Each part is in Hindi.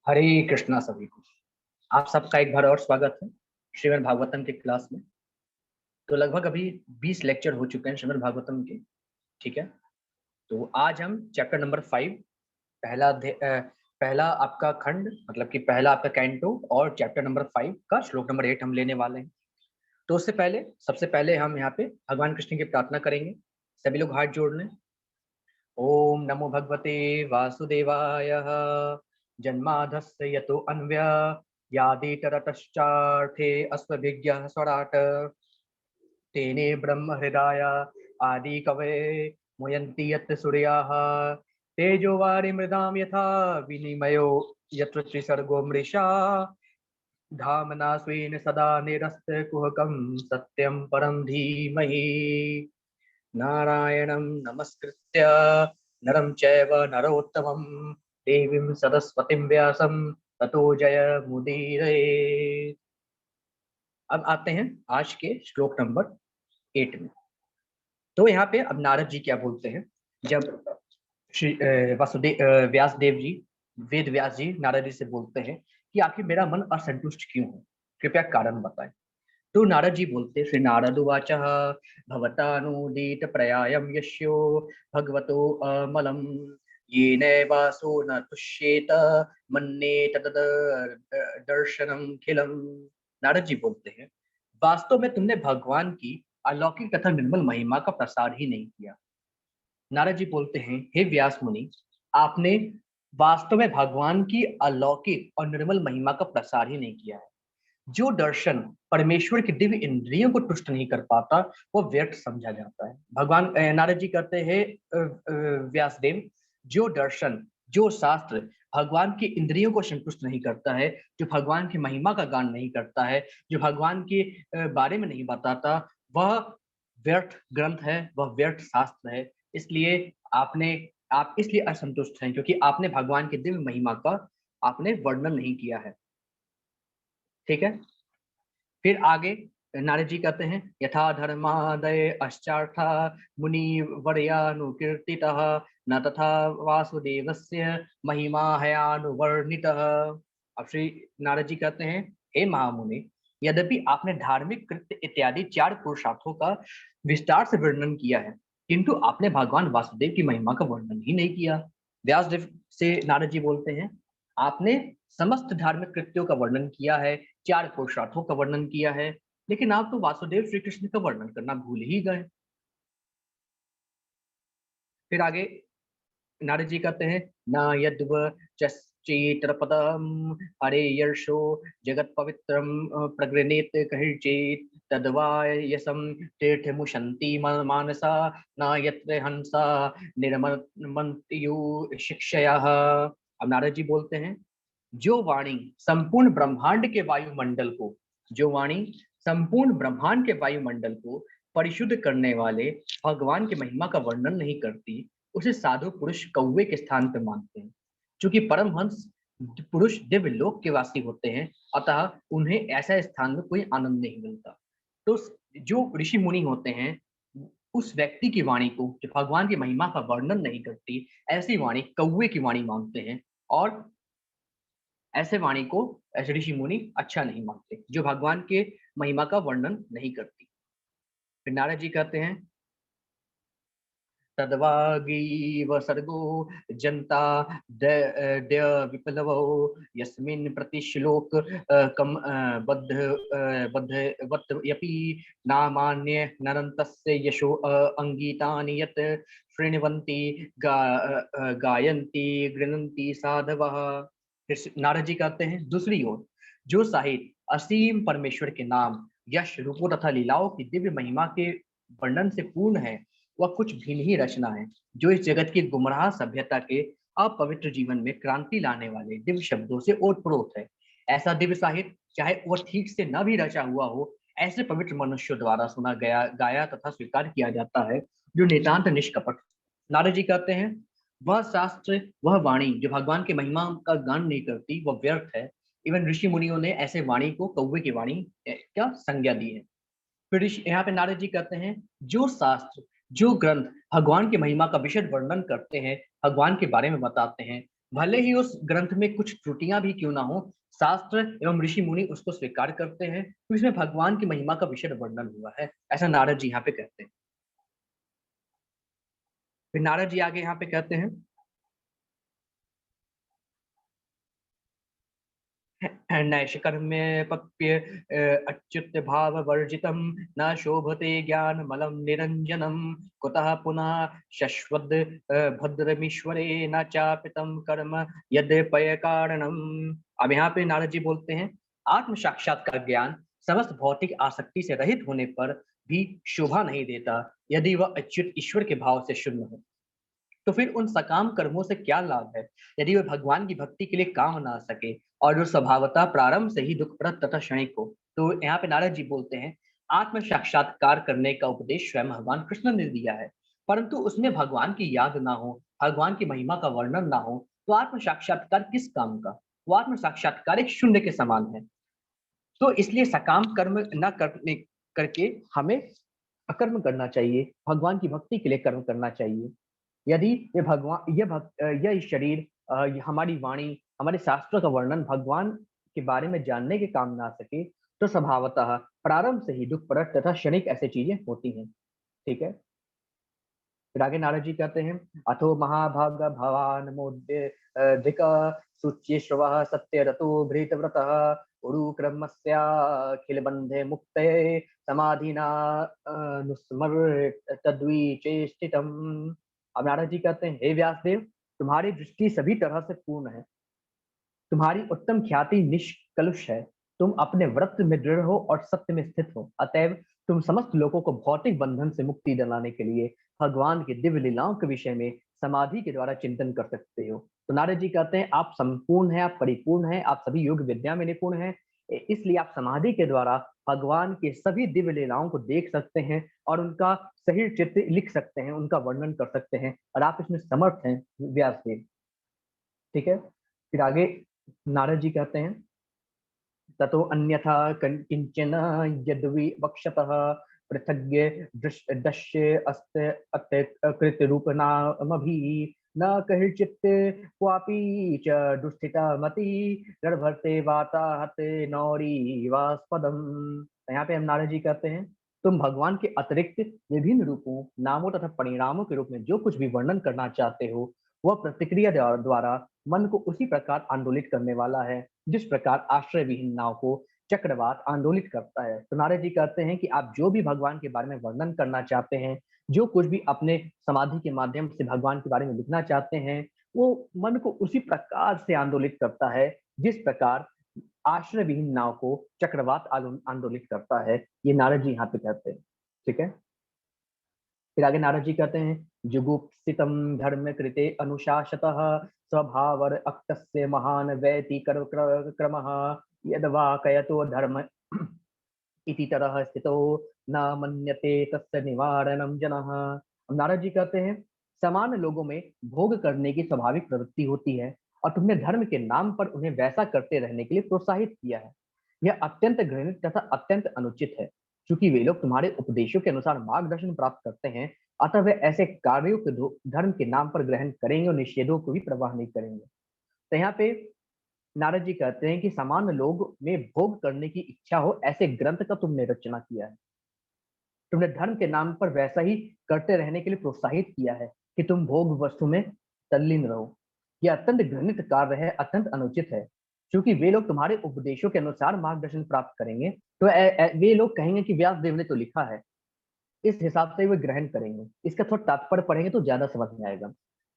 हरे कृष्णा सभी को। आप सबका एक बार और स्वागत है श्रीमद् भागवतम के क्लास में। तो लगभग अभी 20 लेक्चर हो चुके हैं श्रीमद् भागवतम के। ठीक है, तो आज हम चैप्टर नंबर 5 पहला आपका खंड मतलब कि पहला आपका कैंटो और चैप्टर नंबर 5 का श्लोक नंबर 8 हम लेने वाले हैं। तो उससे पहले सबसे पहले हम यहाँ पे भगवान कृष्ण की प्रार्थना करेंगे। सभी लोग हाथ जोड़ लें। ओम नमो भगवते वासुदेवाय। जन्माधस्य यतो अन्व्य यादितरतश्चार्थे अस्मभिज्ञः स्वराट तेने ब्रह्म हृदय आदि कवे मुयन्ति यत् सूर्याः तेजो वारिमृदां यथा विनिमयो यत्र त्रिसर्गो मृषा धामना स्वेन सदा निरस्तकुहकं सत्यं परं धीमहि। नारायणं नमस्कृत्य नरं चैव नरोत्तमं देवीं सरस्वतीं व्यासं ततो जयमुदीरये। अब आते हैं आज के श्लोक नंबर 8 में। तो यहाँ पे अब नारद जी क्या बोलते हैं। जब श्री व्यास देव जी, वेद व्यास जी नारद जी से बोलते हैं कि आखिर मेरा मन असंतुष्ट क्यों है, कृपया कारण बताएं। तो नारद जी बोलते, श्री नारद उवाच भवतानुदीत प्रयायम यस्यो भगवतो अमलम येनैवासो न तुष्येत मन्ये तद दर्शनम खिलम। नारद जी बोलते हैं, वास्तव में तुमने भगवान की अलौकिक तथा निर्मल महिमा का प्रसार ही नहीं किया। नारद जी बोलते हैं, हे व्यास मुनि, आपने वास्तव में भगवान की अलौकिक और निर्मल महिमा का प्रसार ही नहीं किया है। जो दर्शन परमेश्वर की दिव्य इंद्रियों को तुष्ट नहीं कर पाता वो व्यर्थ समझा जाता है। भगवान नारद जी कहते हैं, व्यासदेव, जो दर्शन, जो शास्त्र भगवान की इंद्रियों को संतुष्ट नहीं करता है, जो भगवान की महिमा का गान नहीं करता है, जो भगवान के बारे में नहीं बताता, वह व्यर्थ ग्रंथ है, वह व्यर्थ शास्त्र है। इसलिए आप इसलिए असंतुष्ट हैं क्योंकि आपने भगवान की दिव्य महिमा का आपने वर्णन नहीं किया है। ठीक है, फिर आगे नारद जी कहते हैं, यथा धर्मादय अश्चार्था मुनि वर्यानुकीर्तितः न तथा वासुदेवस्य महिमा हयानुवर्णितः। अब श्री नारद जी कहते हैं, हे महामुनि, यद्यपि आपने धार्मिक कृत्य इत्यादि 4 पुरुषार्थों का विस्तार से वर्णन किया है, किंतु आपने भगवान वासुदेव की महिमा का वर्णन ही नहीं किया। व्यासदेव से नारद जी बोलते हैं, आपने समस्त धार्मिक कृत्यों का वर्णन किया है, 4 पुरुषार्थों का वर्णन किया है, लेकिन आप तो वासुदेव श्री कृष्ण का वर्णन करना भूल ही गए। फिर आगे नारद जी कहते हैं, न यद्व चेतरपदम हरे यर्षो जगत पवित्रम प्रगृणीत कहिर्चेत तद्वा यसम तीर्थमुशंति मानसा न यत्र हंसा निर्मन्त्यु शिक्षया। अब नारद जी बोलते हैं, जो वाणी संपूर्ण ब्रह्मांड के वायुमंडल को, जो वाणी संपूर्ण ब्रह्मांड के वायुमंडल को परिशुद्ध करने वाले भगवान की महिमा का वर्णन नहीं करती, उसे साधु पुरुष कौवे के स्थान पर मानते हैं। क्योंकि परमहंस पुरुष दिव्य लोक के वासी होते हैं, अतः उन्हें ऐसा स्थान में कोई आनंद नहीं मिलता। तो जो ऋषि मुनि होते हैं, उस व्यक्ति की वाणी को जो भगवान की महिमा का वर्णन नहीं करती, ऐसी वाणी कौवे की वाणी मानते हैं। और ऐसे वाणी को ऐसे ऋषि मुनि अच्छा नहीं मानते जो भगवान के महिमा का वर्णन नहीं करती। फिर नारद जी कहते हैं, तद्वागीव सर्गो जनता दय विप्लवो यस्मिन् प्रतिश्लोक कम बद्ध यपि नामान्य नरन्तस्य यशो अंगीतानि यत् शृण्वन्ति गायन्ति गृह्णन्ति साधवः। फिर नारद जी कहते हैं, दूसरी ओर जो साहित्य असीम परमेश्वर के नाम, यश, रूपों तथा लीलाओं की दिव्य महिमा के वर्णन से पूर्ण है, वह कुछ भिन्न ही रचना है, जो इस जगत की गुमराह सभ्यता के अपवित्र जीवन में क्रांति लाने वाले दिव्य शब्दों से ओतप्रोत है। ऐसा दिव्य साहित्य, चाहे वह ठीक से न भी रचा हुआ हो, ऐसे पवित्र मनुष्यों द्वारा सुना गया, गाया तथा स्वीकार किया जाता है, जो नितांत निष्कपट। नारद जी कहते हैं, वह शास्त्र, वह वाणी जो भगवान की महिमा का गान नहीं करती, वह व्यर्थ है। इवन ऋषि मुनियों ने ऐसे वाणी को कौवे की वाणी क्या संज्ञा दी है। फिर यहाँ पे नारद जी कहते हैं, जो शास्त्र, जो ग्रंथ भगवान की महिमा का विशद वर्णन करते हैं, भगवान के बारे में बताते हैं, भले ही उस ग्रंथ में कुछ त्रुटियां भी क्यों ना हो, शास्त्र एवं ऋषि मुनि उसको स्वीकार करते हैं, तो इसमें भगवान की महिमा का विशद वर्णन हुआ है, ऐसा नारद जी यहाँ पे कहते हैं। फिर नारद जी आगे यहाँ पे कहते हैं, नैष्कर्म्य पप्य अच्युत भाव वर्जितम, न शोभते ज्ञान मलम निरंजनम, कुतः पुनः शश्वद भद्रमीश्वरे न चापितम कर्म यद्यपय कारणम। अब यहाँ पे नारद जी बोलते हैं, आत्म साक्षात्कार ज्ञान समस्त भौतिक आसक्ति से रहित होने पर भी शोभा नहीं देता, यदि वह अच्युत ईश्वर के भाव से शून्य हो। तो फिर उन सकाम कर्मों से क्या लाभ है, यदि वे भगवान की भक्ति के लिए काम ना आ सके, और जो स्वभावतः प्रारंभ से ही दुखप्रद तथा क्षणिक हो। तो यहाँ पे नारद जी बोलते हैं, आत्म साक्षात्कार करने का उपदेश स्वयं भगवान कृष्ण ने दिया है, परंतु उसमें भगवान की याद ना हो, भगवान की महिमा का वर्णन ना हो, तो आत्म साक्षात्कार किस काम का। वो आत्म साक्षात्कार एक शून्य के समान है। तो इसलिए सकाम कर्म न करने करके हमें अकर्म करना चाहिए, भगवान की भक्ति के लिए कर्म करना चाहिए। यदि ये भगवान यह शरीर हमारी वाणी, हमारे शास्त्रों का वर्णन भगवान के बारे में जानने के काम ना आ सके, तो स्वभावतः प्रारंभ से ही दुख परत तथा क्षणिक ऐसी चीजें होती हैं। ठीक है। फिर आगे नारद जी कहते हैं, अथो महाभाग भवान मोद्य धिक सुच्य श्रव सत्य रतो भृत व्रत उरु क्रमस्याखिल बंधे मुक्ते समाधिना नुस्मर तद्विचेष्टितम। अब नारद जी कहते हैं, हे व्यासदेव, तुम्हारी दृष्टि सभी तरह से पूर्ण है, तुम्हारी उत्तम ख्याति निष्कलुष है, तुम अपने व्रत में दृढ़ हो और सत्य में स्थित हो, अतएव तुम समस्त लोगों को भौतिक बंधन से मुक्ति दिलाने के लिए भगवान की दिव्य लीलाओं के विषय में समाधि के द्वारा चिंतन कर सकते हो। तो नारद जी कहते हैं, आप संपूर्ण हैं, आप परिपूर्ण हैं, आप सभी योग विद्या में निपुण हैं, इसलिए आप समाधि के द्वारा भगवान के सभी दिव्य लीलाओं को देख सकते हैं और उनका सही चित्र लिख सकते हैं, उनका वर्णन कर सकते हैं, और आप इसमें समर्थ हैं व्यास देव। ठीक है। फिर आगे नारद जी कहते हैं, ततो अन्यथा किंचन यद्विवक्षतः पृथग्य दश्य अस्त अकृत रूप नामभि न कहिचित् क्वापि च दुस्थिता मति गर्भर्ते वाताहते नौरी वास्पदम। यहाँ पे हम नारद जी कहते हैं, तुम भगवान के अतिरिक्त विभिन्न रूपों, नामों तथा परिणामों के रूप में जो कुछ भी वर्णन करना चाहते हो, वह प्रतिक्रिया द्वारा मन को उसी प्रकार आंदोलित करने वाला है जिस प्रकार आश्रय विहीन नाव को चक्रवात आंदोलित करता है। तो नारद जी कहते हैं कि आप जो भी भगवान के बारे में वर्णन करना चाहते हैं, जो कुछ भी अपने समाधि के माध्यम से भगवान के बारे में लिखना चाहते हैं, वो मन को उसी प्रकार से आंदोलित करता है जिस प्रकार आश्रय विहीन नाव को चक्रवात आंदोलित करता है। ये नारद जी यहाँ पे कहते हैं। ठीक है। फिर आगे नारद जी कहते हैं, जुगुप्सितम धर्म कृते अनुशासतः स्वभावर अक्तस्य महान वैति क्रमः यद्वा कयतो धर्म इति तरह स्थितो न मन्यते तस्य निवारणम जनः। अब नारद जी कहते हैं, समान लोगों में भोग करने की स्वाभाविक प्रवृत्ति होती है, और तुमने धर्म के नाम पर उन्हें वैसा करते रहने के लिए प्रोत्साहित किया है। यह अत्यंत घृणित तथा अत्यंत अनुचित है। क्योंकि वे लोग तुम्हारे उपदेशों के अनुसार मार्गदर्शन प्राप्त करते हैं, अतः वे ऐसे कार्यों को धर्म के नाम पर ग्रहण करेंगे और निषेधों को भी प्रवाह नहीं करेंगे। तो यहाँ पे नारद जी कहते हैं कि समान लोग में भोग करने की इच्छा हो ऐसे ग्रंथ का तुमने रचना किया है, तुमने धर्म के नाम पर वैसा ही करते रहने के लिए प्रोत्साहित किया है कि तुम भोग वस्तु में तल्लीन रहो। यह अत्यंत घृणित कार्य है, अत्यंत अनुचित है। क्योंकि वे लोग तुम्हारे उपदेशों के अनुसार मार्गदर्शन प्राप्त करेंगे, तो वे लोग कहेंगे कि व्यास देव ने तो लिखा है, इस हिसाब से वे ग्रहण करेंगे। इसका थोड़ा तात्पर्य पढ़ेंगे तो ज्यादा समझ में आएगा।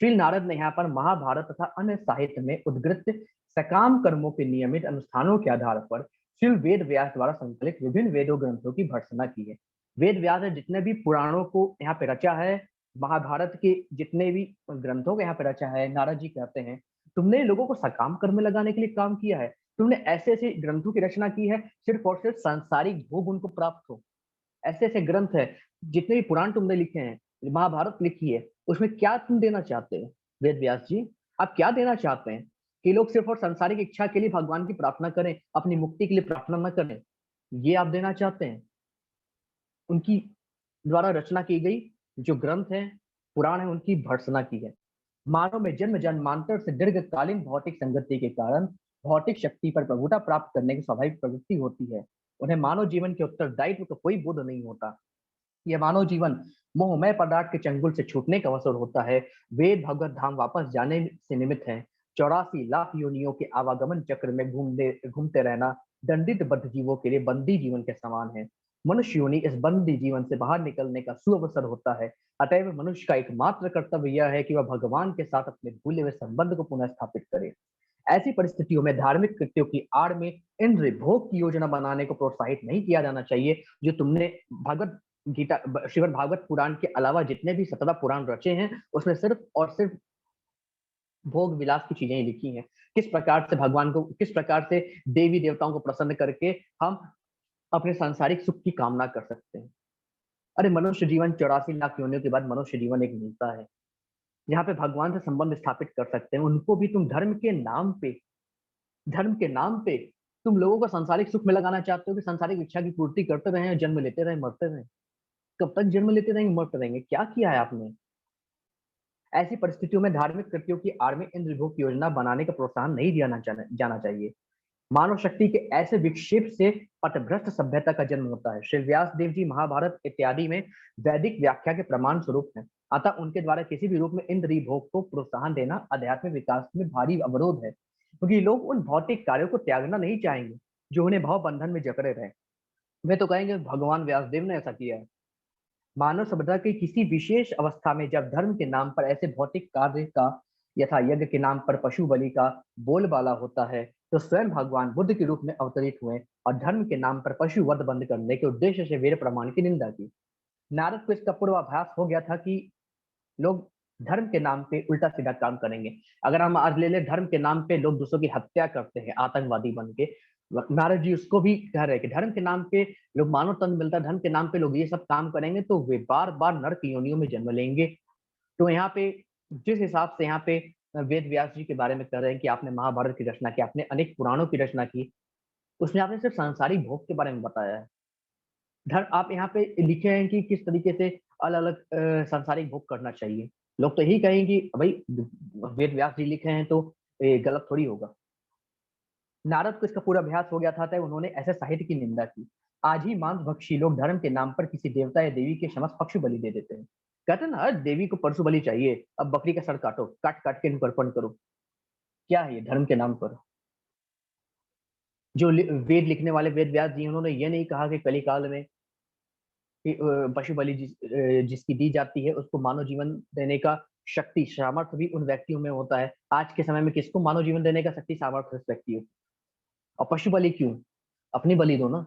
श्री नारद ने यहाँ पर महाभारत तथा अन्य साहित्य में उद्गृत सकाम कर्मों के नियमित अनुष्ठानों के आधार पर श्री वेद व्यास द्वारा संकलित विभिन्न वेदों ग्रंथों की भर्त्सना की है। वेद व्यास ने जितने भी पुराणों को यहाँ पे रचा है, महाभारत के जितने भी ग्रंथों को यहाँ पे रचा है, नारद जी कहते हैं, तुमने लोगों को सकाम कर्म में लगाने के लिए काम किया है। तुमने ऐसे ऐसे ग्रंथों की रचना की है सिर्फ और सिर्फ सांसारिक भोग उनको प्राप्त हो। ऐसे ऐसे ग्रंथ है, जितने भी पुराण तुमने लिखे हैं, महाभारत लिखी है, उसमें क्या तुम देना चाहते हो वेद व्यास जी? आप क्या देना चाहते हैं कि लोग सिर्फ और सांसारिक इच्छा के लिए भगवान की प्रार्थना करें, अपनी मुक्ति के लिए प्रार्थना न करें? ये आप देना चाहते हैं? उनकी द्वारा रचना की गई जो ग्रंथ है, पुराण है, उनकी भर्त्सना की है। मानव में जन्म जन्मांतर से दीर्घकालीन भौतिक संगति के कारण भौतिक शक्ति पर प्रभुता प्राप्त करने की स्वाभाविक प्रवृत्ति होती है। उन्हें मानव जीवन के उत्तरदायित्व का कोई बोध नहीं होता। यह मानव जीवन मोहमय पदार्थ के चंगुल से छूटने का अवसर होता है। वेद भगवत धाम वापस जाने से निमित्त है। 84 लाख योनियों के आवागमन चक्र में घूमते घूमते रहना दंडित बद्ध जीवों के लिए बंदी जीवन के समान है। मनुष्य योनि इस बंदी जीवन से बाहर निकलने का सुअवसर होता है। अतएव मनुष्य का एकमात्र कर्तव्य यह है कि वह भगवान के साथ अपने भूले हुए संबंध को पुनः स्थापित करे। ऐसी परिस्थितियों में धार्मिक कृत्यों की आड़ में इंद्र भोग की योजना बनाने को प्रोत्साहित नहीं किया जाना चाहिए। जो तुमने भगवत गीता, श्रीमद् भागवत पुराण के अलावा जितने भी 17 पुराण रचे हैं, उसमें सिर्फ और सिर्फ भोग विलास की चीजें लिखी हैं। किस प्रकार से भगवान को, किस प्रकार से देवी देवताओं को प्रसन्न करके हम अपने सांसारिक सुख की कामना कर सकते हैं। अरे मनुष्य जीवन 84 लाख योनियों के बाद मनुष्य जीवन एक मिलता है, जहाँ पे भगवान से संबंध स्थापित कर सकते हैं। उनको भी तुम धर्म के नाम पे तुम लोगों को सांसारिक सुख में लगाना चाहते हो कि सांसारिक इच्छा की पूर्ति करते रहे, जन्म लेते रहे, मरते रहे। कब तक जन्म लेते रहेंगे, मरते रहेंगे? क्या किया है आपने? ऐसी परिस्थितियों में धार्मिक कृत्यों की आड़ में इंद्र भोग की योजना बनाने का प्रोत्साहन नहीं दिया जाना चाहिए। मानव शक्ति के ऐसे विक्षेप से पथभ्रष्ट सभ्यता का जन्म होता है। श्री व्यास देव जी महाभारत इत्यादि में वैदिक व्याख्या के प्रमाण स्वरूप है। अतः उनके द्वारा किसी भी रूप में इंद्रिय भोग को प्रोत्साहन देना आध्यात्मिक विकास में भारी अवरोध है, क्योंकि लोग उन भौतिक कार्यों को त्यागना नहीं चाहेंगे जो उन्हें भाव बंधन में जकड़े रहे। वे तो कहेंगे भगवान व्यासदेव ने ऐसा किया है। मानव सभ्यता की किसी विशेष अवस्था में जब धर्म के नाम पर ऐसे भौतिक कार्य का, यथा यज्ञ के नाम पर पशु बलि का बोलबाला होता है, तो स्वयं भगवान बुद्ध के रूप में अवतरित हुए और धर्म के नाम पर पशु वध बंद करने के उद्देश्य से वेद प्रमाण की निंदा की। नारद को इसका पूर्वाभास हो गया था कि लोग धर्म के नाम पे उल्टा सीधा काम करेंगे। अगर हम आज ले ले, धर्म के नाम पे लोग दूसरों की हत्या करते हैं आतंकवादी बन के। नारद जी उसको भी कह रहे हैं कि धर्म के नाम पे लोग, मानव तन मिलता है, धर्म के नाम पे लोग ये सब काम करेंगे तो वे बार बार नरक योनियों में जन्म लेंगे। तो यहाँ पे जिस हिसाब से यहाँ पे वेद व्यास जी के बारे में कह रहे हैं कि आपने महाभारत की रचना की, आपने अनेक पुराणों की रचना की, उसमें आपने सिर्फ सांसारिक भोग के बारे में बताया है। धर्म आप यहाँ पे लिखे हैं कि किस तरीके से अलग अलग सांसारिक भोग करना चाहिए। लोग तो यही कहेंगे कि भाई वेद व्यास जी लिखे हैं तो ये गलत थोड़ी होगा। नारद को इसका पूरा अभ्यास हो गया था, तो उन्होंने ऐसे साहित्य की निंदा की। आज ही मांस भक्षी लोग धर्म के नाम पर किसी देवता या देवी के समक्ष पशु बलि दे देते हैं। कहते हैं ना, हर देवी को परशु बलि चाहिए, अब बकरी का सर काटो, काट काट के इनको अर्पण करो। क्या है ये धर्म के नाम पर? जो वेद लिखने वाले वेद व्यास जी, उन्होंने ये नहीं कहा कि कलिकाल में कि पशु बलि जिसकी दी जाती है उसको मानव जीवन देने का शक्ति सामर्थ्य भी उन व्यक्तियों में होता है। आज के समय में किसको मानव जीवन देने का शक्ति सामर्थ्य उस व्यक्तियों? और पशु बलि क्यों? अपनी बलि दो ना।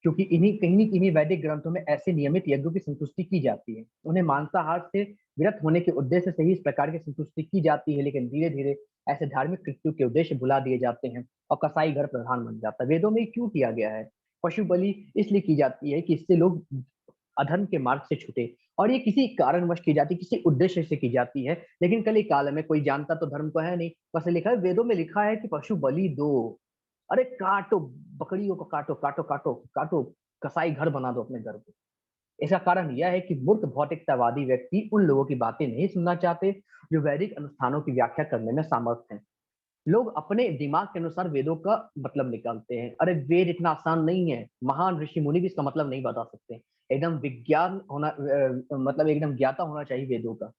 क्योंकि इन्हीं कहीं न किन्हीं वैदिक ग्रंथों में ऐसे नियमित यज्ञों की संतुष्टि की जाती है। उन्हें मांसाहार से विरत होने के उद्देश्य से ही इस प्रकार की संतुष्टि की जाती है, लेकिन धीरे धीरे ऐसे धार्मिक कृत्यों के उद्देश्य भुला दिए जाते हैं और कसाई घर प्रधान बन जाता है। वेदों में क्यों किया गया है? पशु बलि इसलिए की जाती है कि इससे लोग अधर्म के मार्ग से छूटे, और ये किसी कारणवश की जाती है, किसी उद्देश्य से की जाती है। लेकिन कली काल में कोई जानता तो धर्म को है नहीं, बस लिखा है, वेदों में लिखा है कि पशु बलि दो। अरे काटो, बकरियों को काटो काटो काटो काटो, कसाई घर बना दो अपने घर को। इसका कारण यह है कि मूर्ख भौतिकतावादी व्यक्ति उन लोगों की बातें नहीं सुनना चाहते जो वैदिक अनुष्ठानों की व्याख्या करने में समर्थ हैं। लोग अपने दिमाग के अनुसार वेदों का मतलब निकालते हैं। अरे वेद इतना आसान नहीं है, महान ऋषि मुनि भी इसका मतलब नहीं बता सकते। एकदम विज्ञान होना, मतलब एकदम ज्ञाता होना चाहिए वेदों का।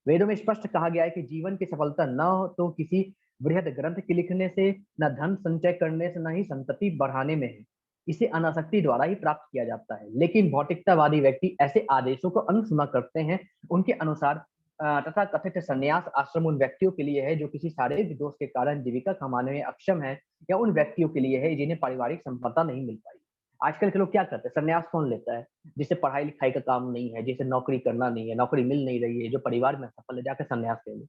वेदों में स्पष्ट कहा गया है कि जीवन की सफलता न हो तो किसी बृहद ग्रंथ के लिखने से, न धन संचय करने से, न ही संतति बढ़ाने में है। इसे अनासक्ति द्वारा ही प्राप्त किया जाता है। लेकिन भौतिकतावादी व्यक्ति ऐसे आदेशों को अनसुना करते हैं। उनके अनुसार तथा कथित संन्यास आश्रम उन व्यक्तियों के लिए है जो किसी शारीरिक दोष के कारण जीविका कमाने में अक्षम है, या उन व्यक्तियों के लिए है जिन्हें पारिवारिक संपदा नहीं मिल पाई। आजकल के लोग क्या करते हैं? संन्यास कौन लेता है? जिसे पढ़ाई लिखाई का काम नहीं है, जिसे नौकरी करना नहीं है, नौकरी मिल नहीं रही है, जो परिवार में सफल है, जाकर संन्यास ले लो।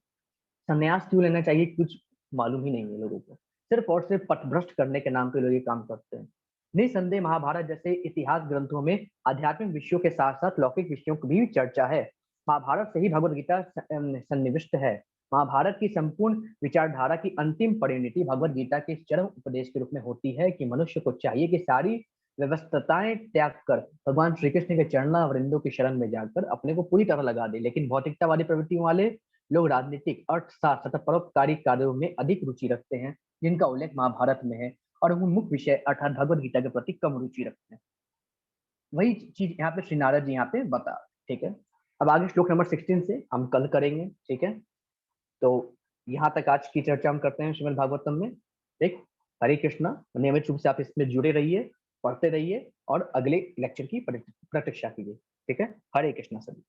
संन्यास क्यों लेना चाहिए, कुछ मालूम ही नहीं है लोगों को। सिर्फ और सिर्फ पथभ्रष्ट करने के नाम पे लोग ये काम करते हैं। निसंदेह महाभारत जैसे इतिहास ग्रंथों में आध्यात्मिक विषयों के साथ साथ लौकिक विषयों की भी चर्चा है। महाभारत से ही भगवत गीता सन्निविष्ट है। महाभारत की संपूर्ण विचारधारा की अंतिम परिणति भगवत गीता के चरम उपदेश के रूप में होती है कि मनुष्य को चाहिए कि सारी व्यवस्थाएं त्याग कर भगवान श्री कृष्ण के चरणारविंदों की शरण में जाकर अपने को पूरी तरह लगा दे। लेकिन भौतिकतावादी प्रवृत्तियों वाले लोग राजनीतिक, अर्थशास्त्र तथा परोपकारी कार्यों में अधिक रुचि रखते हैं, जिनका उल्लेख महाभारत में है, और वो मुख्य विषय अर्थात भगवत गीता के प्रति कम रुचि रखते हैं। वही चीज यहाँ पे श्री नारद जी यहाँ पे बता, ठीक है। अब आगे श्लोक नंबर 16 से हम कल करेंगे, ठीक है। तो यहाँ तक आज की चर्चा हम करते हैं श्रीमद् भागवतम में, ठीक। हरे कृष्णा, नियमित रूप से आप इसमें जुड़े रहिए, पढ़ते रहिए और अगले लेक्चर की प्रतीक्षा कीजिए, ठीक है। हरे कृष्णा सभी।